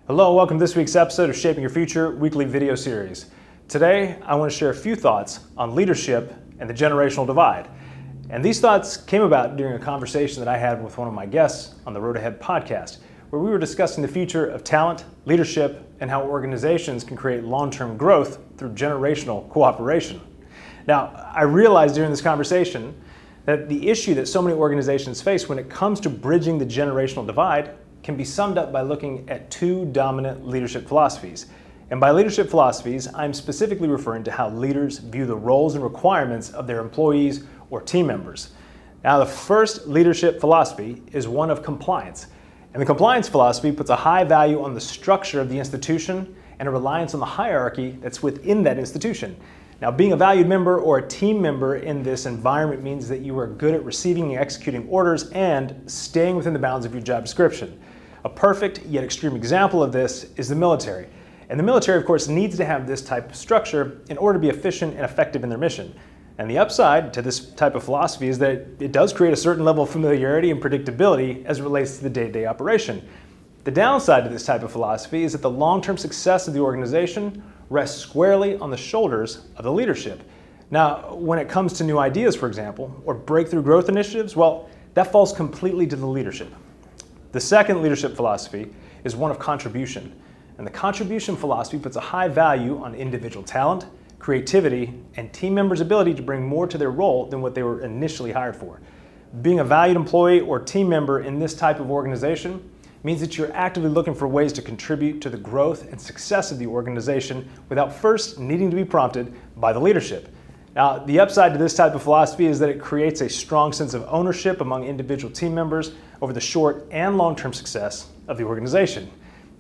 Hello, welcome to this week's episode of Shaping Your Future weekly video series. Today, I want to share a few thoughts on leadership and the generational divide. And these thoughts came about during a conversation that I had with one of my guests on the Road Ahead podcast, where we were discussing the future of talent, leadership, and how organizations can create long-term growth through generational cooperation. Now, I realized during this conversation that the issue that so many organizations face when it comes to bridging the generational divide can be summed up by looking at two dominant leadership philosophies. And by leadership philosophies, I'm specifically referring to how leaders view the roles and requirements of their employees or team members. Now, the first leadership philosophy is one of compliance. And the compliance philosophy puts a high value on the structure of the institution and a reliance on the hierarchy that's within that institution. Now, being a valued member or a team member in this environment means that you are good at receiving and executing orders and staying within the bounds of your job description. A perfect yet extreme example of this is the military. And the military, of course, needs to have this type of structure in order to be efficient and effective in their mission. And the upside to this type of philosophy is that it does create a certain level of familiarity and predictability as it relates to the day-to-day operation. The downside to this type of philosophy is that the long-term success of the organization rests squarely on the shoulders of the leadership. Now, when it comes to new ideas, for example, or breakthrough growth initiatives, well, that falls completely to the leadership. The second leadership philosophy is one of contribution. And the contribution philosophy puts a high value on individual talent, creativity, and team members' ability to bring more to their role than what they were initially hired for. Being a valued employee or team member in this type of organization means that you're actively looking for ways to contribute to the growth and success of the organization without first needing to be prompted by the leadership. Now, the upside to this type of philosophy is that it creates a strong sense of ownership among individual team members over the short and long-term success of the organization.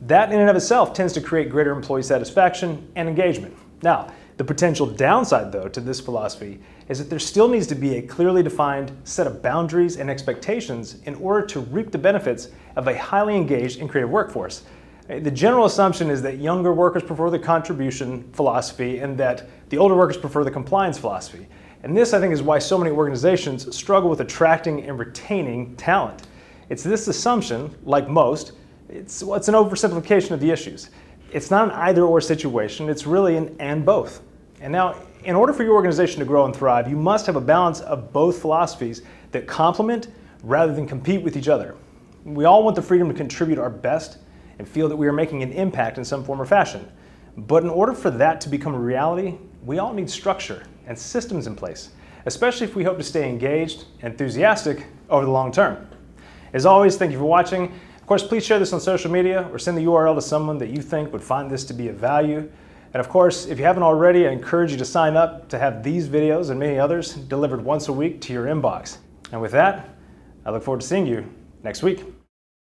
That in and of itself tends to create greater employee satisfaction and engagement. Now, the potential downside, though, to this philosophy is that there still needs to be a clearly defined set of boundaries and expectations in order to reap the benefits of a highly engaged and creative workforce. The general assumption is that younger workers prefer the contribution philosophy and that the older workers prefer the compliance philosophy. And this, I think, is why so many organizations struggle with attracting and retaining talent. It's this assumption, like most, it's an oversimplification of the issues. It's not an either-or situation, it's really an and both. And now, in order for your organization to grow and thrive, you must have a balance of both philosophies that complement rather than compete with each other. We all want the freedom to contribute our best and feel that we are making an impact in some form or fashion. But in order for that to become a reality, we all need structure and systems in place, especially if we hope to stay engaged and enthusiastic over the long term. As always, thank you for watching. Of course, please share this on social media or send the URL to someone that you think would find this to be of value. And of course, if you haven't already, I encourage you to sign up to have these videos and many others delivered once a week to your inbox. And with that, I look forward to seeing you next week.